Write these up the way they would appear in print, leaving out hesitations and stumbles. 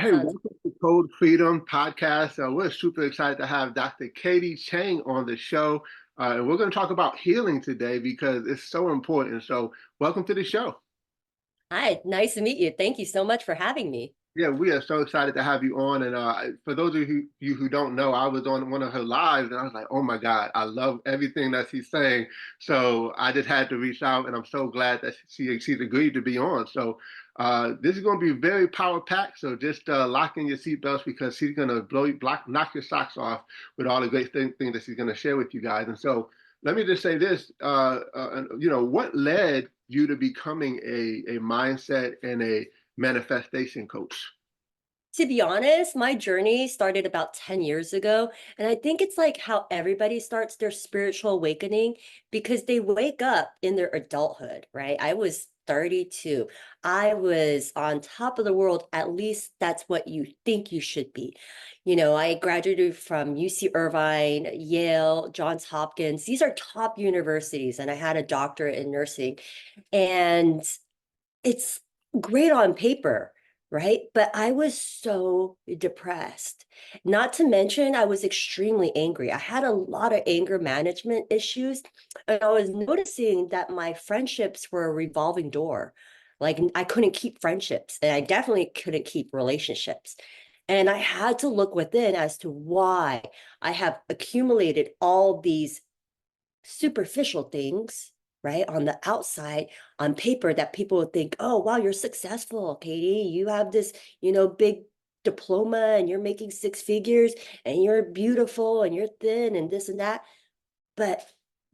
Hey, Sounds welcome to Code Freedom Podcast. We're super excited to have Dr. Katy Chang on the show. And we're going to talk about healing today because it's so important. So, welcome to the show. Hi, nice to meet you. Thank you so much for having me. Yeah, we are so excited to have you on. And for those of you who don't know, I was on one of her lives and I was like, oh my God, I love everything that she's saying. So I just had to reach out and I'm so glad that she's agreed to be on. So this is going to be very power packed. So just lock in your seatbelts because she's going to knock your socks off with all the great things that she's going to share with you guys. And so let me just say this, what led you to becoming a mindset and a manifestation coach? To be honest, my journey started about 10 years ago. And I think it's like how everybody starts their spiritual awakening because they wake up in their adulthood, right? I was 32. I was on top of the world. At least that's what you think you should be. I graduated from UC Irvine, Yale, Johns Hopkins. These are top universities. And I had a doctorate in nursing. And it's great on paper, right? But I was so depressed. Not to mention, I was extremely angry. I had a lot of anger management issues. And I was noticing that my friendships were a revolving door. Like I couldn't keep friendships, and I definitely couldn't keep relationships. And I had to look within as to why I have accumulated all these superficial things, right, on the outside, on paper, that people would think, oh, wow, you're successful, Katy. You have this, big diploma and you're making six figures and you're beautiful and you're thin and this and that. But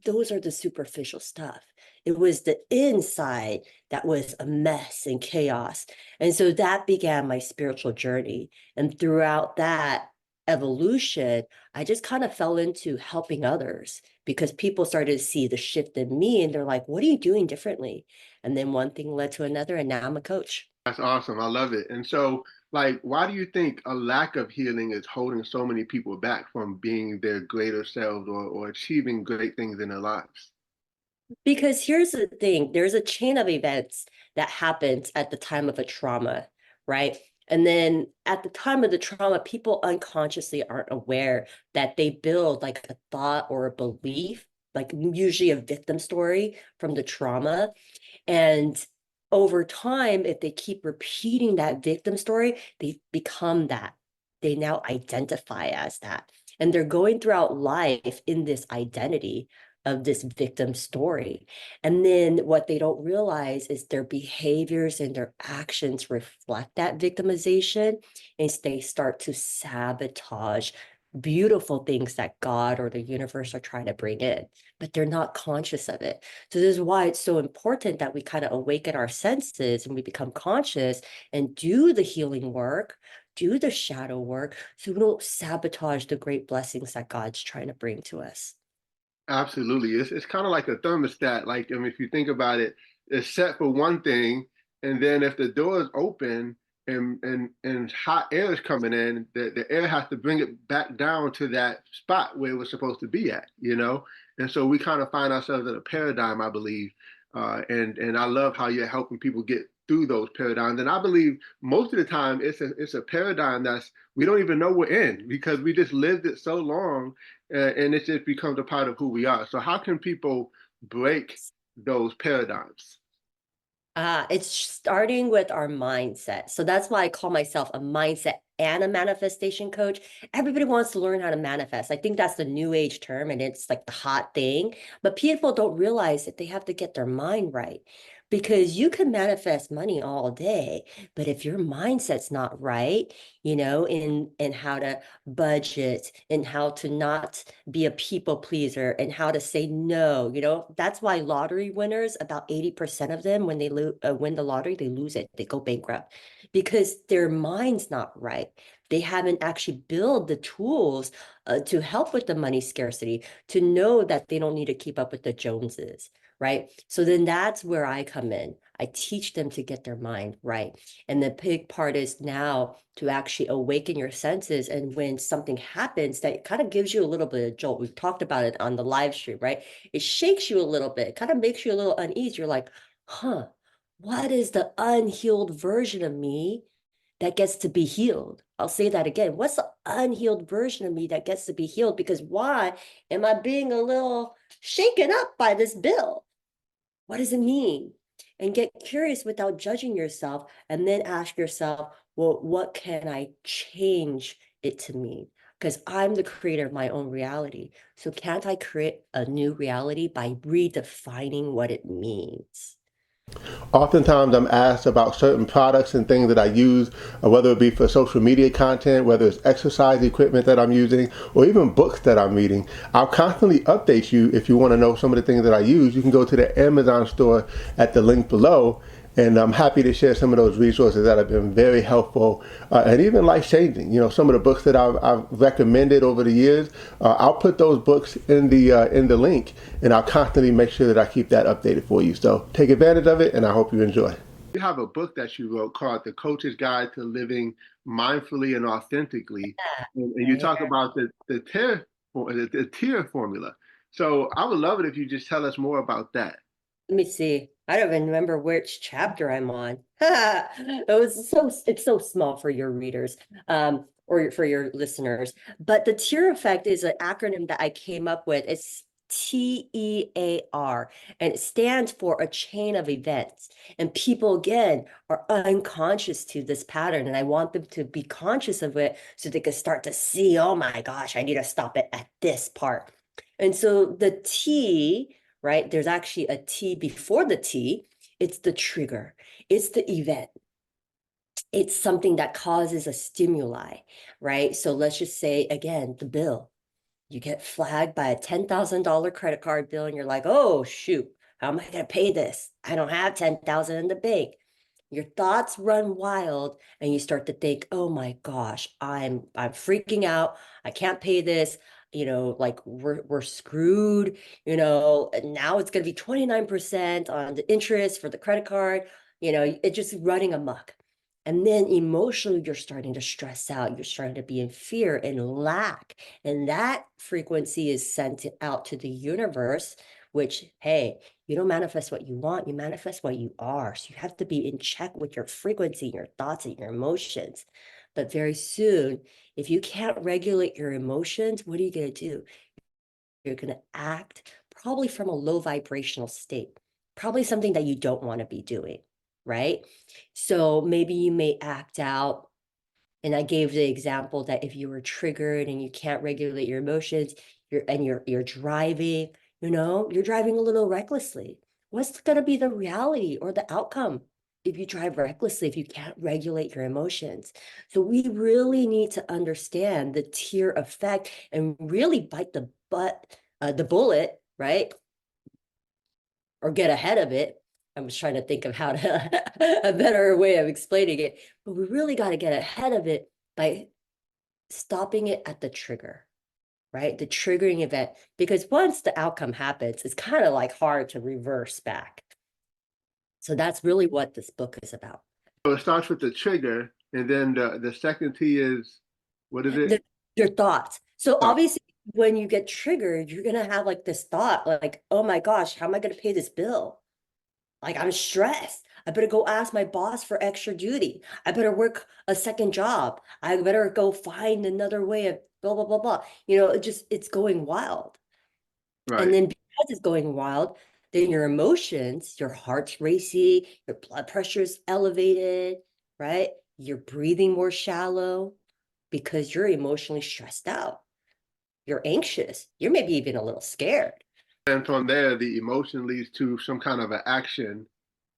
those are the superficial stuff. It was the inside that was a mess and chaos. And so that began my spiritual journey. And throughout that evolution, I just kind of fell into helping others because people started to see the shift in me and they're like, what are you doing differently? And then one thing led to another, and now I'm a coach. That's awesome. I love it. And so, like, why do you think a lack of healing is holding so many people back from being their greater selves or achieving great things in their lives? Because here's the thing, there's a chain of events that happens at the time of a trauma, right? And then at the time of the trauma, people unconsciously aren't aware that they build like a thought or a belief, like usually a victim story from the trauma. And over time, if they keep repeating that victim story, they become that. They now identify as that. And they're going throughout life in this identity of this victim story. And then what they don't realize is their behaviors and their actions reflect that victimization, and they start to sabotage beautiful things that God or the universe are trying to bring in, but they're not conscious of it. So this is why it's so important that we kind of awaken our senses and we become conscious and do the healing work, do the shadow work, so we don't sabotage the great blessings that God's trying to bring to us. Absolutely. It's kind of like a thermostat. Like, I mean, if you think about it, it's set for one thing, and then if the door is open and hot air is coming in, the air has to bring it back down to that spot where it was supposed to be at, you know? And so we kind of find ourselves in a paradigm, I believe. And I love how you're helping people get through those paradigms. And I believe most of the time it's a paradigm that's we don't even know we're in because we just lived it so long and it just becomes a part of who we are. So how can people break those paradigms? It's starting with our mindset. So that's why I call myself a mindset and a manifestation coach. Everybody wants to learn how to manifest. I think that's the new age term and it's like the hot thing. But people don't realize that they have to get their mind right because you can manifest money all day. But if your mindset's not right, in how to budget and how to not be a people pleaser and how to say no. That's why lottery winners, about 80% of them, when they win the lottery, they lose it. They go bankrupt because their mind's not right. They haven't actually built the tools to help with the money scarcity, to know that they don't need to keep up with the Joneses, right? So then that's where I come in. I teach them to get their mind right. And the big part is now to actually awaken your senses. And when something happens that kind of gives you a little bit of jolt, we've talked about it on the live stream, right? It shakes you a little bit, it kind of makes you a little uneasy. You're like, huh, what is the unhealed version of me that gets to be healed? I'll say that again. What's the unhealed version of me that gets to be healed? Because why am I being a little shaken up by this bill? What does it mean? And get curious without judging yourself, and then ask yourself, well, what can I change it to mean? Because I'm the creator of my own reality. So can't I create a new reality by redefining what it means? Oftentimes I'm asked about certain products and things that I use, whether it be for social media content, whether it's exercise equipment that I'm using, or even books that I'm reading. I'll constantly update you. If you want to know some of the things that I use, you can go to the Amazon store at the link below. And I'm happy to share some of those resources that have been very helpful and even life changing. You know, some of the books that I've recommended over the years, I'll put those books in the link, and I'll constantly make sure that I keep that updated for you. So take advantage of it, and I hope you enjoy. You have a book that you wrote called The Coach's Guide to Living Mindfully and Authentically, and you Right? talk about the tier formula. So I would love it if you just tell us more about that. Let me see. I don't even remember which chapter I'm on. It's so small for your readers, or for your listeners. But the tier effect is an acronym that I came up with. It's TEAR, and it stands for a chain of events. And people, again, are unconscious to this pattern. And I want them to be conscious of it so they can start to see, oh my gosh, I need to stop it at this part. And so the T, right? There's actually a T before the T. It's the trigger. It's the event. It's something that causes a stimuli, right? So let's just say, again, the bill. You get flagged by a $10,000 credit card bill and you're like, oh, shoot, how am I going to pay this? I don't have 10,000 in the bank. Your thoughts run wild and you start to think, oh my gosh, I'm freaking out. I can't pay this. Like we're screwed, and now it's going to be 29% on the interest for the credit card. It's just running amok. And then emotionally, you're starting to stress out. You're starting to be in fear and lack. And that frequency is sent out to the universe, which, hey, you don't manifest what you want, you manifest what you are. So you have to be in check with your frequency, your thoughts, and your emotions. But very soon, if you can't regulate your emotions, what are you going to do? You're going to act probably from a low vibrational state, probably something that you don't want to be doing, right? So maybe you may act out. And I gave the example that if you were triggered and you can't regulate your emotions, you're driving, you're driving a little recklessly. What's going to be the reality or the outcome if you drive recklessly, if you can't regulate your emotions? So we really need to understand the tier effect and really bite the bullet, right? Or get ahead of it. I was trying to think of how to a better way of explaining it, but we really got to get ahead of it by stopping it at the trigger, right? The triggering event, because once the outcome happens, it's kind of like hard to reverse back. So that's really what this book is about. So it starts with the trigger, and then the second T is, what is it? Your thoughts. So Thought. obviously, when you get triggered, you're gonna have like this thought, like, oh my gosh, how am I gonna pay this bill? Like, I'm stressed. I better go ask my boss for extra duty. I better work a second job. I better go find another way of blah, blah, blah, blah. It's going wild. And Right. then because it's going wild, then your emotions, your heart's racing, your blood pressure's elevated, right? You're breathing more shallow because you're emotionally stressed out. You're anxious. You're maybe even a little scared. And from there, the emotion leads to some kind of an action,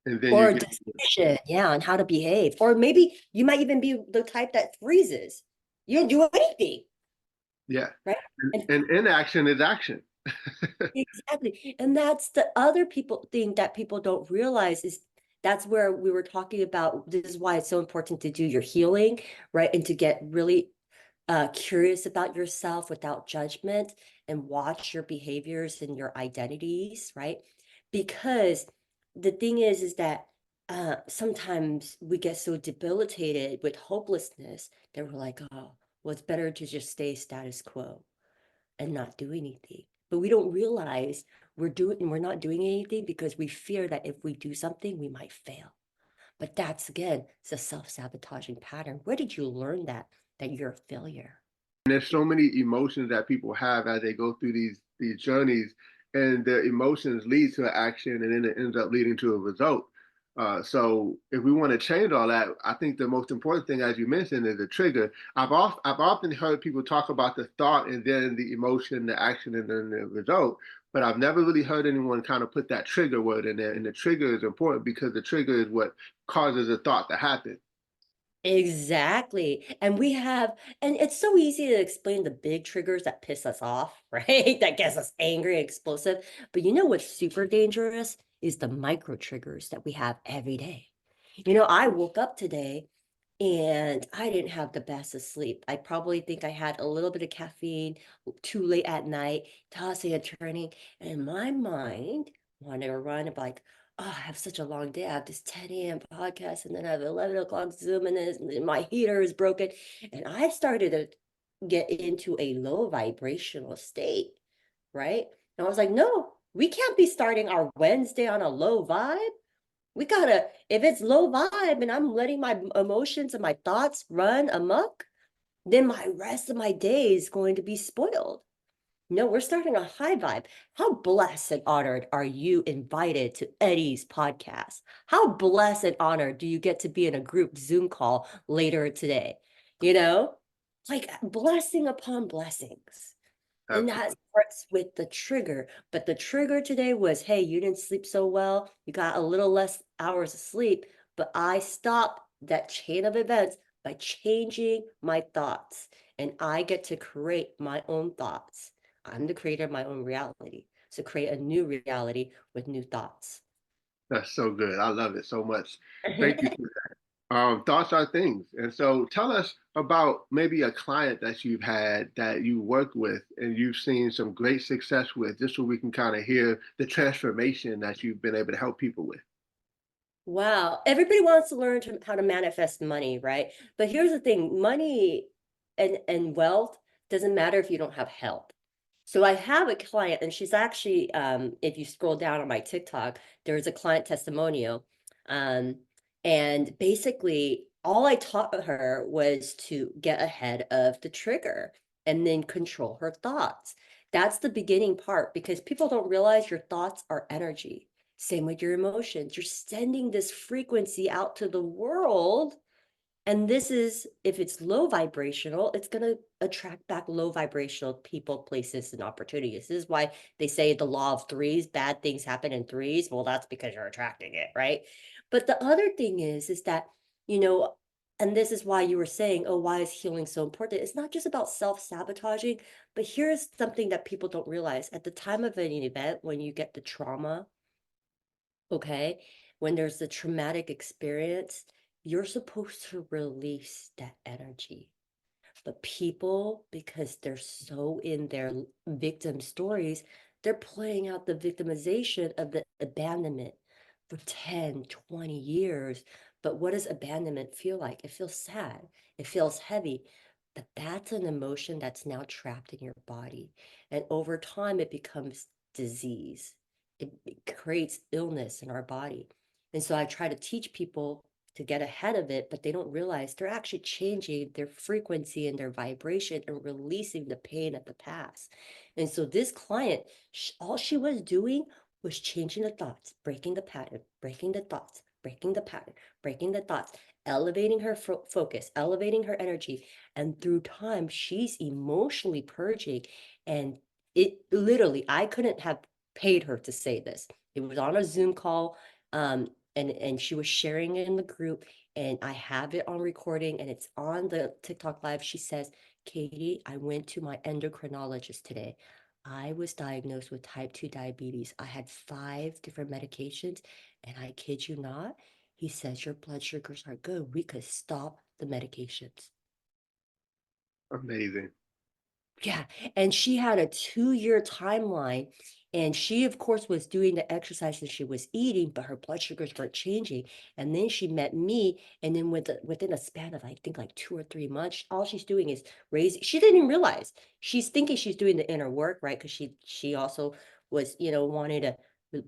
and then you Or a get, decision, yeah, on how to behave. Or maybe you might even be the type that freezes. You don't do anything, yeah. right? And And inaction is action. exactly. And that's the other people thing that people don't realize is that's where we were talking about. This is why it's so important to do your healing, right? And to get really curious about yourself without judgment and watch your behaviors and your identities, right? Because the thing is that sometimes we get so debilitated with hopelessness that we're like, oh, well, it's better to just stay status quo and not do anything. But we don't realize we're not doing anything because we fear that if we do something, we might fail. But that's again, it's a self-sabotaging pattern. Where did you learn that you're a failure? And there's so many emotions that people have as they go through these journeys, and the emotions lead to action, and then it ends up leading to a result. So if we want to change all that, I think the most important thing, as you mentioned, is the trigger. I've often heard people talk about the thought and then the emotion, the action, and then the result. But I've never really heard anyone kind of put that trigger word in there. And the trigger is important because the trigger is what causes a thought to happen. Exactly. And it's so easy to explain the big triggers that piss us off, right? That gets us angry and explosive. But you know what's super dangerous is the micro triggers that we have every day. I woke up today and I didn't have the best of sleep. I probably think I had a little bit of caffeine too late at night, tossing and turning, and my mind wanted to run and be like, oh, I have such a long day. I have this 10 a.m. podcast, and then I have 11 o'clock Zoom, and my heater is broken. And I started to get into a low vibrational state, right? And I was like, no, we can't be starting our Wednesday on a low vibe. We gotta, if it's low vibe and I'm letting my emotions and my thoughts run amok, then my rest of my day is going to be spoiled. No, we're starting a high vibe. How blessed and honored are you invited to Eddie's podcast? How blessed and honored do you get to be in a group Zoom call later today? You know, like blessing upon blessings. And that Absolutely. starts with the trigger. But the trigger today was, hey, you didn't sleep so well. You got a little less hours of sleep. But I stopped that chain of events by changing my thoughts. And I get to create my own thoughts. I'm the creator of my own reality. So create a new reality with new thoughts. That's so good. I love it so much. Thank you. Thoughts are things. And so tell us about maybe a client that you've had that you worked with and you've seen some great success with, just so we can kind of hear the transformation that you've been able to help people with. Wow. Everybody wants to learn how to manifest money, right? But here's the thing, money and wealth doesn't matter if you don't have health. So I have a client, and she's actually, if you scroll down on my TikTok, there's a client testimonial. Um, and basically, all I taught her was to get ahead of the trigger and then control her thoughts. That's the beginning part because people don't realize your thoughts are energy. Same with your emotions. You're sending this frequency out to the world, and this is, if it's low vibrational, it's going to attract back low vibrational people, places, and opportunities. This is why they say the law of threes, bad things happen in threes. Well, that's because you're attracting it, right? But the other thing is that, you know, and this is why you were saying, oh, why is healing so important? It's not just about self-sabotaging, but here's something that people don't realize. At the time of an event, when you get the trauma, okay, when there's the traumatic experience, you're supposed to release that energy. But people, because they're so in their victim stories, they're playing out the victimization of the abandonment for 10, 20 years. But what does abandonment feel like? It feels sad, it feels heavy. But that's an emotion that's now trapped in your body. And over time, it becomes disease. It creates illness in our body. And so I try to teach people to get ahead of it, but they don't realize they're actually changing their frequency and their vibration and releasing the pain of the past. And so this client, all she was doing was changing the thoughts, breaking the pattern, breaking the thoughts, breaking the pattern, breaking the thoughts, elevating her focus, elevating her energy. And through time, she's emotionally purging. And it literally, I couldn't have paid her to say this. It was on a Zoom call. And she was sharing it in the group, and I have it on recording and it's on the TikTok live. She says, Katy, I went to my endocrinologist today. I was diagnosed with type 2 diabetes. I had 5 different medications, and I kid you not, he says your blood sugars are good. We could stop the medications. Amazing. Yeah, and she had a 2-year timeline, and she, of course, was doing the exercise and she was eating, but her blood sugars weren't changing. And then she met me, and then within a span of I think like 2 or 3 months, all she's doing is raising. She didn't even realize she's thinking she's doing the inner work, right? Because she also was, wanting to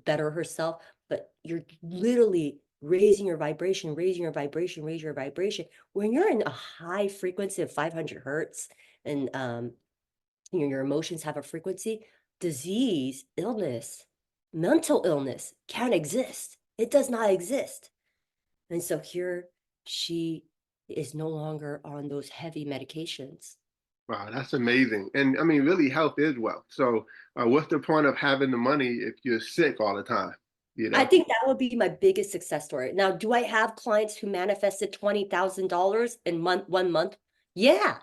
better herself. But you're literally raising your vibration, raising your vibration, raise your vibration. When you're in a high frequency of 500 hertz and your emotions have a frequency, disease, illness, mental illness can't exist. It does not exist. And so here she is no longer on those heavy medications. Wow, that's amazing. And I mean, really, health is wealth. So, what's the point of having the money if you're sick all the time? You I know? think that would be my biggest success story. Now, do I have clients who manifested $20,000 in 1 month? Yeah,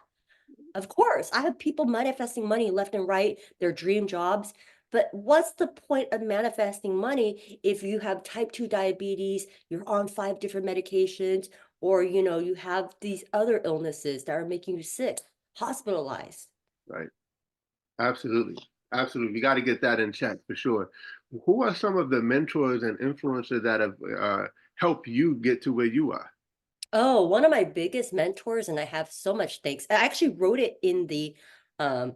of course. I have people manifesting money left and right, their dream jobs. But what's the point of manifesting money if you have type 2 diabetes, you're on 5 different medications, or you have these other illnesses that are making you sick, hospitalized? Right. Absolutely. Absolutely. We got to get that in check for sure. Who are some of the mentors and influencers that have helped you get to where you are? Oh, one of my biggest mentors, and I have so much thanks. I actually wrote it in the um,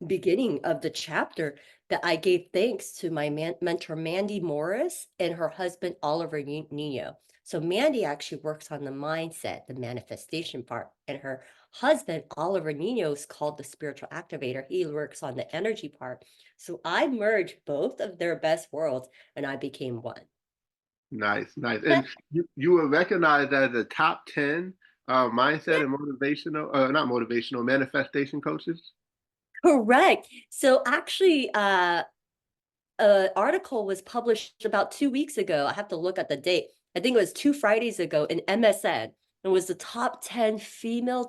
beginning of the chapter that I gave thanks to my mentor, Mandy Morris, and her husband, Oliver Nino. So Mandy actually works on the mindset, the manifestation part, and her husband, Oliver Nino, is called the spiritual activator. He works on the energy part. So I merged both of their best worlds and I became one. Nice, nice. And you were recognized as a top 10 mindset Yeah, and motivational, not motivational, manifestation coaches. correct. So actually, an article was published about 2 weeks ago. I have to look at the date. I think it was 2 Fridays ago in MSN. It was the top 10 female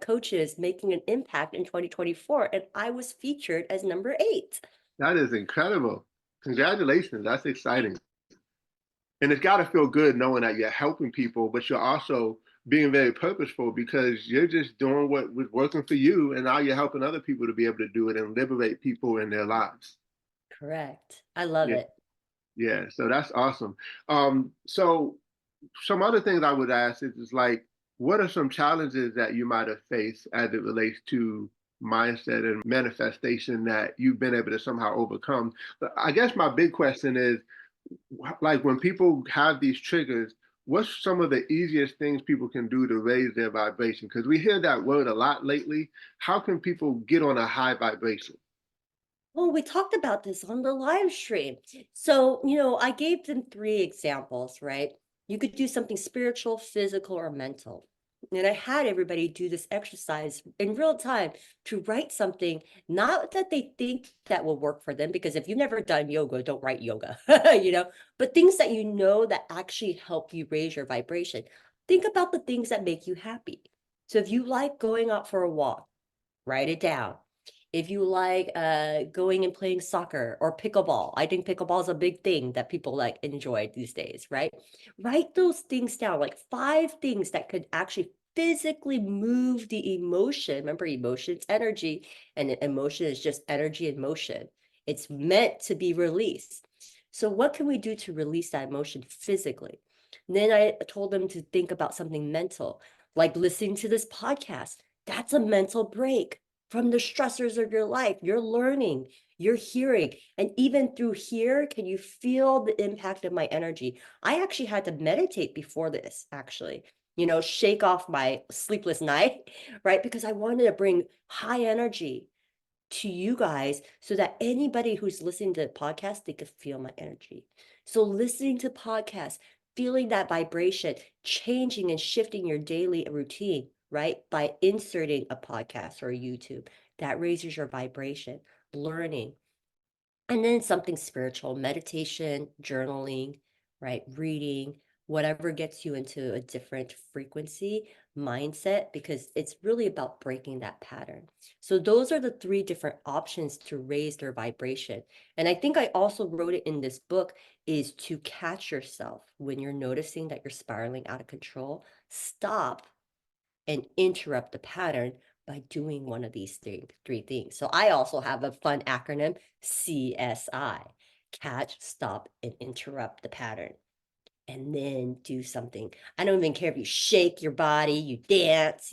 coaches making an impact in 2024. And I was featured as number 8. That is incredible. Congratulations. That's exciting. And it's got to feel good knowing that you're helping people, but you're also being very purposeful because you're just doing what was working for you, and now you're helping other people to be able to do it and liberate people in their lives. Correct. I love Yeah, it. yeah. So that's awesome. So some other things I would ask is like, what are some challenges that you might have faced as it relates to mindset and manifestation that you've been able to somehow overcome? But I guess my big question is, like when people have these triggers, what's some of the easiest things people can do to raise their vibration? Because we hear that word a lot lately. How can people get on a high vibration? Well, we talked about this on the live stream. So, I gave them 3 examples, right? You could do something spiritual, physical, or mental. And I had everybody do this exercise in real time to write something, not that they think that will work for them, because if you've never done yoga, don't write yoga, but things that that actually help you raise your vibration. Think about the things that make you happy. So if you like going out for a walk, write it down. If you like going and playing soccer or pickleball, I think pickleball is a big thing that people like enjoy these days, right? Write those things down, like 5 things that could actually physically move the emotion. Remember, emotion's energy, and emotion is just energy in motion. It's meant to be released. So what can we do to release that emotion physically? And then I told them to think about something mental, like listening to this podcast. That's a mental break from the stressors of your life. You're learning, you're hearing. And even through here, can you feel the impact of my energy? I actually had to meditate before this, actually, shake off my sleepless night, right? Because I wanted to bring high energy to you guys so that anybody who's listening to the podcast, they could feel my energy. So listening to podcasts, feeling that vibration, changing and shifting your daily routine, right? By inserting a podcast or a YouTube that raises your vibration, learning, and then something spiritual, meditation, journaling, right? Reading, whatever gets you into a different frequency mindset, because it's really about breaking that pattern. So those are the 3 different options to raise their vibration. And I think I also wrote it in this book, is to catch yourself when you're noticing that you're spiraling out of control. Stop and interrupt the pattern by doing one of these three things. So I also have a fun acronym, CSI: catch, stop, and interrupt the pattern. And then do something. I don't even care if you shake your body, you dance,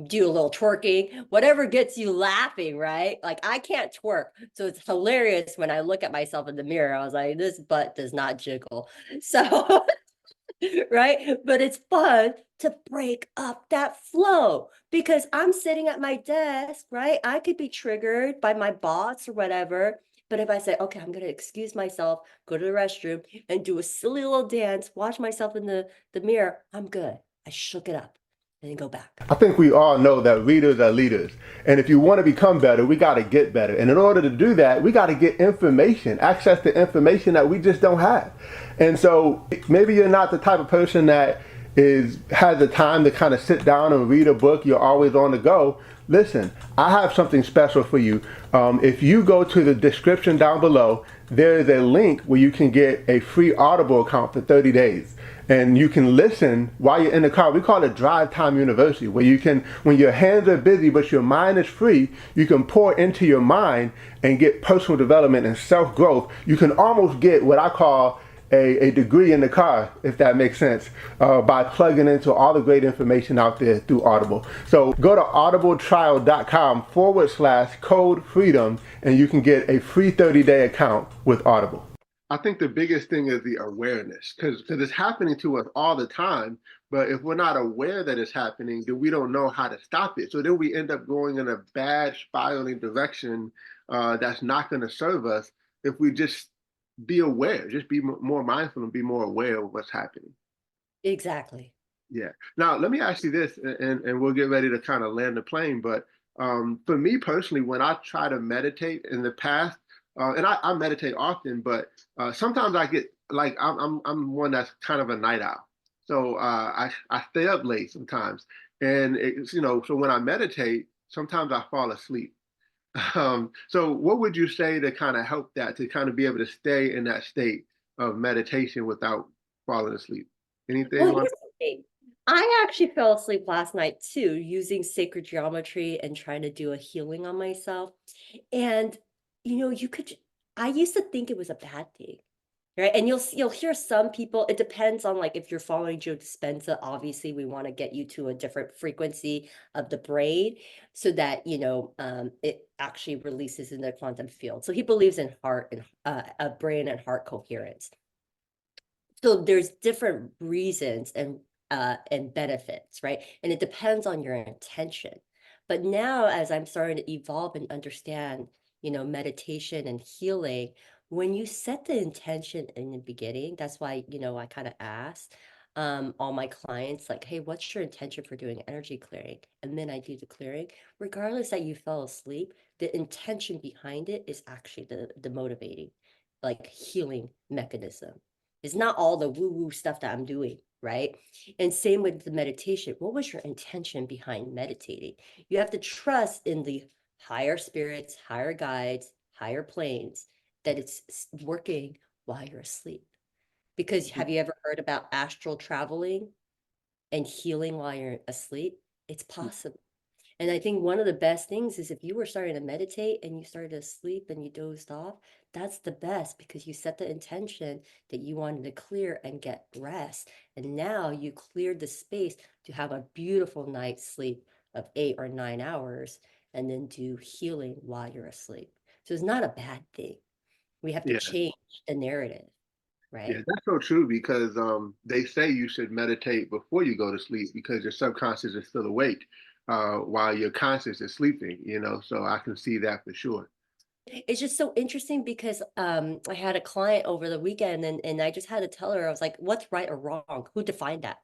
do a little twerking, whatever gets you laughing, right? Like I can't twerk. So it's hilarious when I look at myself in the mirror. I was like, this butt does not jiggle. So right? But it's fun to break up that flow because I'm sitting at my desk, right? I could be triggered by my boss or whatever. But if I say, okay, I'm gonna excuse myself, go to the restroom and do a silly little dance, watch myself in the mirror, I'm good. I shook it up and then go back. I think we all know that readers are leaders. And if you want to become better, we got to get better. And in order to do that, we got to get information, access to information that we just don't have. And so maybe you're not the type of person that has the time to kind of sit down and read a book. You're always on the go. Listen, I have something special for you. If you go to the description down below, there is a link where you can get a free Audible account for 30 days. And you can listen while you're in the car. We call it Drive Time University, where you can, when your hands are busy but your mind is free, you can pour into your mind and get personal development and self-growth. You can almost get what I call a degree in the car, if that makes sense, by plugging into all the great information out there through Audible. So go to audibletrial.com/code freedom and you can get a free 30-day account with Audible. I think the biggest thing is the awareness, because it's happening to us all the time. But if we're not aware that it's happening, then we don't know how to stop it. So then we end up going in a bad spiraling direction that's not going to serve us if we just be aware, just be more mindful and be more aware of what's happening. Exactly. Yeah. Now, let me ask you this, and we'll get ready to kind of land the plane. But for me personally, when I try to meditate in the past, and I meditate often, but sometimes I get like I'm one that's kind of a night owl. So I stay up late sometimes, and it's so when I meditate, sometimes I fall asleep. So what would you say to kind of help that to kind of be able to stay in that state of meditation without falling asleep? Well, Anything on? here's the thing. I actually fell asleep last night too, using sacred geometry and trying to do a healing on myself. And you could. I used to think it was a bad thing, right? And you'll hear some people. It depends on like if you're following Joe Dispenza. Obviously, we want to get you to a different frequency of the brain so that it actually releases in the quantum field. So he believes in heart and a brain and heart coherence. So there's different reasons and benefits, right? And it depends on your intention. But now as I'm starting to evolve and understand, meditation and healing, when you set the intention in the beginning, that's why, I kind of ask all my clients like, hey, what's your intention for doing energy clearing? And then I do the clearing, regardless that you fell asleep, the intention behind it is actually the motivating, like healing mechanism. It's not all the woo-woo stuff that I'm doing, right? And same with the meditation. What was your intention behind meditating? You have to trust in the higher spirits, higher guides, higher planes, that it's working while you're asleep. Because have you ever heard about astral traveling and healing while you're asleep? It's possible. And I think one of the best things is if you were starting to meditate and you started to sleep and you dozed off, that's the best because you set the intention that you wanted to clear and get rest. And now you cleared the space to have a beautiful night's sleep of 8 or 9 hours and then do healing while you're asleep. So it's not a bad thing. We have to Yeah. change the narrative, Yeah, right? that's so true because they say you should meditate before you go to sleep because your subconscious is still awake while your conscious is sleeping, so I can see that for sure. It's just so interesting because I had a client over the weekend and I just had to tell her, I was like, what's right or wrong? Who defined that?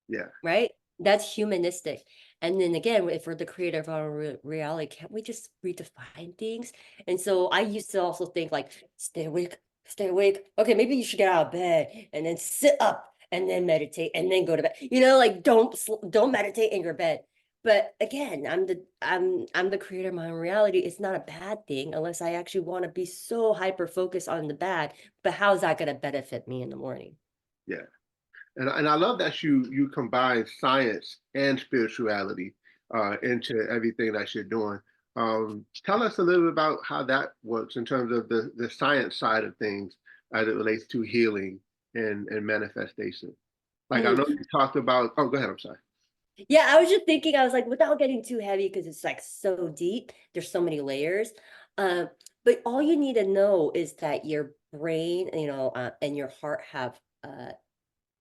Yeah. Right? That's humanistic. And then again, if we're the creator of our reality, can't we just redefine things? And so I used to also think like, stay awake, stay awake. Okay, maybe you should get out of bed and then sit up and then meditate and then go to bed. Like don't meditate in your bed. But again, I'm the creator of my own reality. It's not a bad thing unless I actually want to be so hyper focused on the bad. But how's that going to benefit me in the morning? Yeah. And I love that you combine science and spirituality into everything that you're doing. Tell us a little bit about how that works in terms of the science side of things as it relates to healing and manifestation. Like I know Mm. you talked about, oh, go ahead, I'm sorry. Yeah, I was just thinking, I was like, without getting too heavy, because it's like so deep, there's so many layers. Um, but all you need to know is that your brain, and your heart have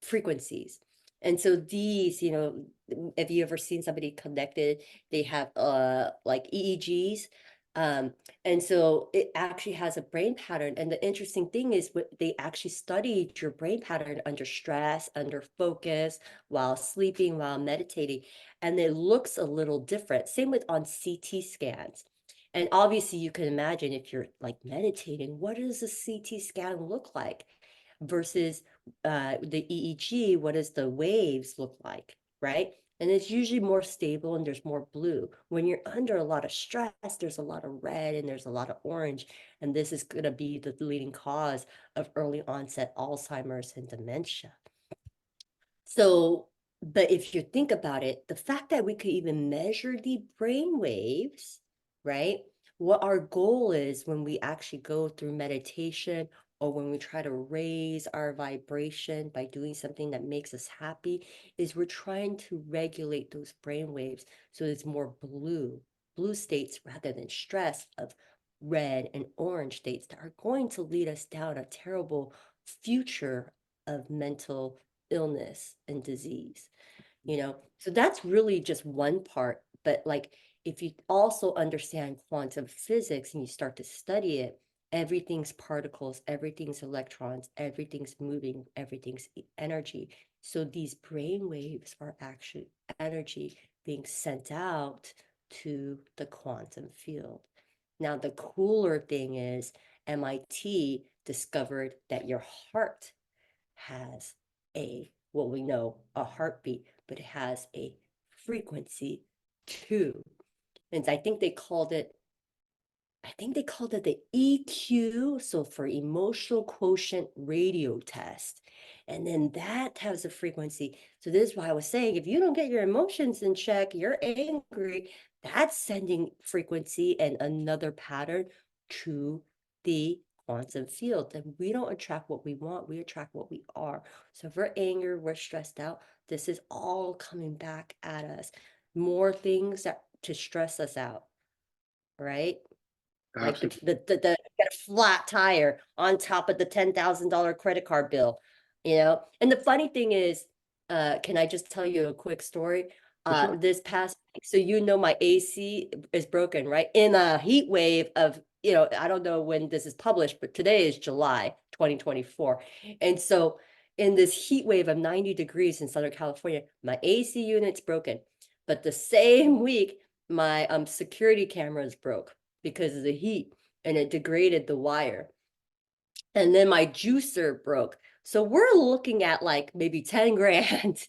frequencies. And so these, if you ever seen somebody connected, they have like EEGs. Um, and so it actually has a brain pattern. And the interesting thing is what they actually studied your brain pattern under stress, under focus, while sleeping, while meditating. And it looks a little different. Same with on CT scans. And obviously you can imagine if you're like meditating, what does a CT scan look like versus the EEG, what does the waves look like, right? And it's usually more stable and there's more blue. When you're under a lot of stress, there's a lot of red and there's a lot of orange. And this is going to be the leading cause of early onset Alzheimer's and dementia. So, but if you think about it, the fact that we could even measure the brain waves, right? What our goal is when we actually go through meditation or when we try to raise our vibration by doing something that makes us happy, is we're trying to regulate those brain waves so it's more blue states rather than stress of red and orange states that are going to lead us down a terrible future of mental illness and disease. So that's really just one part. But like, if you also understand quantum physics and you start to study it, everything's particles, everything's electrons, everything's moving, everything's energy. So these brain waves are actually energy being sent out to the quantum field. Now, the cooler thing is MIT discovered that your heart has what we know, a heartbeat, but it has a frequency too. And I think they called it the EQ, so for emotional quotient radio test. And then that has a frequency. So this is why I was saying, if you don't get your emotions in check, you're angry, that's sending frequency and another pattern to the quantum field. And we don't attract what we want, we attract what we are. So if we're angry, we're stressed out, this is all coming back at us. More things that to stress us out, right? Like Absolutely. get a flat tire on top of the $10,000 credit card bill, And the funny thing is, can I just tell you a quick story? For sure. This past week, so my AC is broken, right? In a heat wave of, I don't know when this is published, but today is July 2024. And so in this heat wave of 90 degrees in Southern California, my AC unit's broken. But the same week, my security cameras broke because of the heat and it degraded the wire. And then my juicer broke. So we're looking at like maybe 10 grand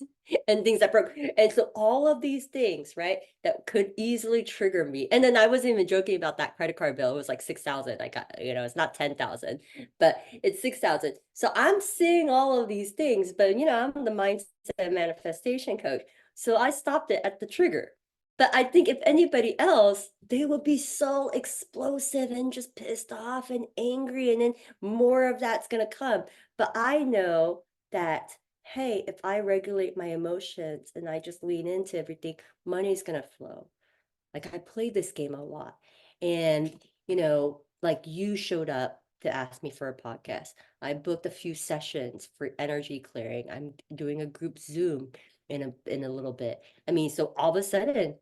and things that broke. And so all of these things, right, that could easily trigger me. And then I wasn't even joking about that credit card bill. It was like 6,000. I got, it's not 10,000, but it's 6,000. So I'm seeing all of these things, but I'm the mindset manifestation coach. So I stopped it at the trigger. But I think if anybody else, they would be so explosive and just pissed off and angry, and then more of that's going to come. But I know that, hey, if I regulate my emotions and I just lean into everything, money's going to flow. Like I played this game a lot. And, like you showed up to ask me for a podcast. I booked a few sessions for energy clearing. I'm doing a group Zoom in a little bit. I mean, so all of a sudden,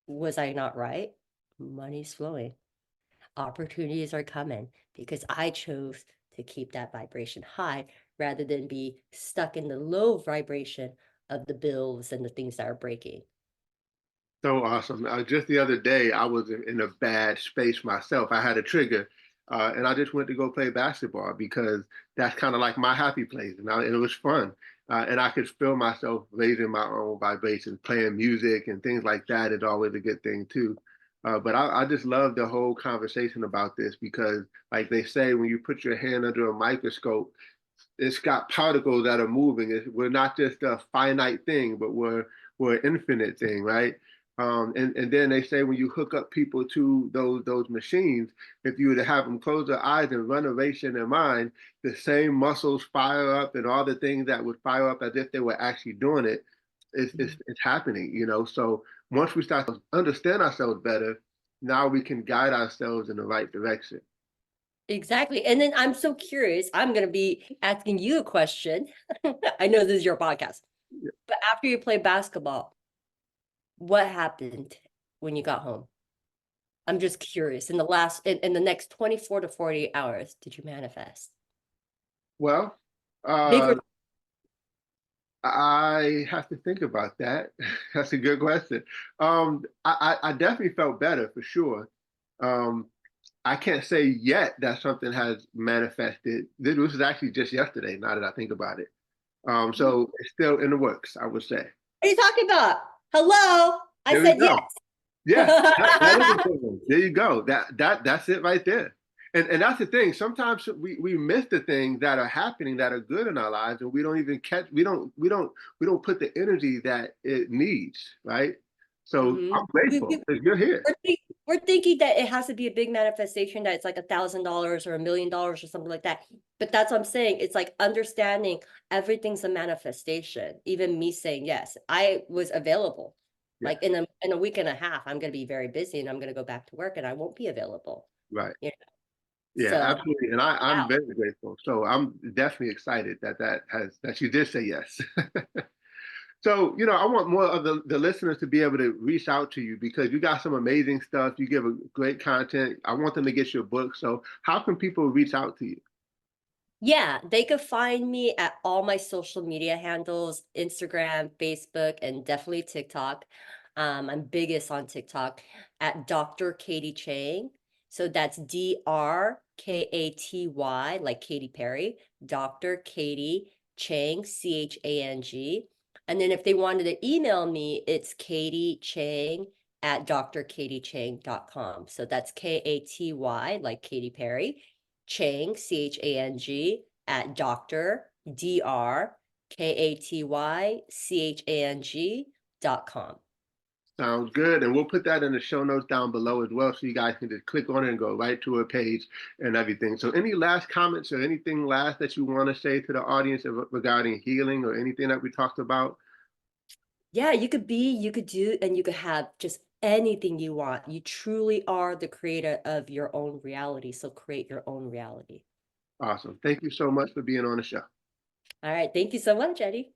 was I not right? Money's flowing. Opportunities are coming because I chose to keep that vibration high rather than be stuck in the low vibration of the bills and the things that are breaking. So awesome. Just the other day, I was in a bad space myself. I had a trigger, and I just went to go play basketball because that's kind of like my happy place. And it was fun. And I could feel myself raising my own vibrations, playing music and things like that is always a good thing too. But I just love the whole conversation about this because, like they say, when you put your hand under a microscope, it's got particles that are moving. We're not just a finite thing, but we're an infinite thing, right? And then they say when you hook up people to those machines, if you were to have them close their eyes and run a race in their mind, the same muscles fire up and all the things that would fire up as if they were actually doing it it's happening, you know. So once we start to understand ourselves better, now we can guide ourselves in the right direction. Exactly. And then I'm so curious, I'm going to be asking you a question. I know this is your podcast, but after you play basketball, what happened when you got home? I'm just curious. In the next 24 to 48 hours, did you manifest? Well, Big or uh, I have to think about that. That's a good question. I definitely felt better for sure. Um, I can't say yet that something has manifested. This was actually just yesterday, now that I think about it. what So it's still in the works, I would say. are you talking about? Hello? I There we said go. Yeah, that is a yes. good one. There you go. That's it right there. And that's the thing. Sometimes we miss the things that are happening that are good in our lives, and we don't even catch. We don't put the energy that it needs. Right. So hmm I'm grateful that you're here. we're thinking that it has to be a big manifestation, that it's like $1,000 or $1 million or something like that. But that's what I'm saying. It's like understanding everything's a manifestation. Even me saying yes, I was available. Yeah. Like in a week and a half, I'm going to be very busy and I'm going to go back to work and I won't be available. Right. You know, Yeah. so Absolutely. And I'm wow. very grateful. So I'm definitely excited that you did say yes. So, I want more of the listeners to be able to reach out to you because you got some amazing stuff. You give a great content. I want them to get your book. So, how can people reach out to you? Yeah, they could find me at all my social media handles, Instagram, Facebook, and definitely TikTok. I'm biggest on TikTok at Dr. Katy Chang. So that's DrKaty, like Katy Perry, Dr. Katy Chang, Chang. And then if they wanted to email me, it's Katy Chang at drkatychang.com. So that's Katy, like Katy Perry, Chang, Chang, at drkatychang.com. Sounds good. And we'll put that in the show notes down below as well. So you guys can just click on it and go right to her page and everything. So, any last comments or anything last that you want to say to the audience regarding healing or anything that we talked about? Yeah, you could do, and you could have just anything you want. You truly are the creator of your own reality. So create your own reality. Awesome. Thank you so much for being on the show. All right. Thank you so much, Eddie.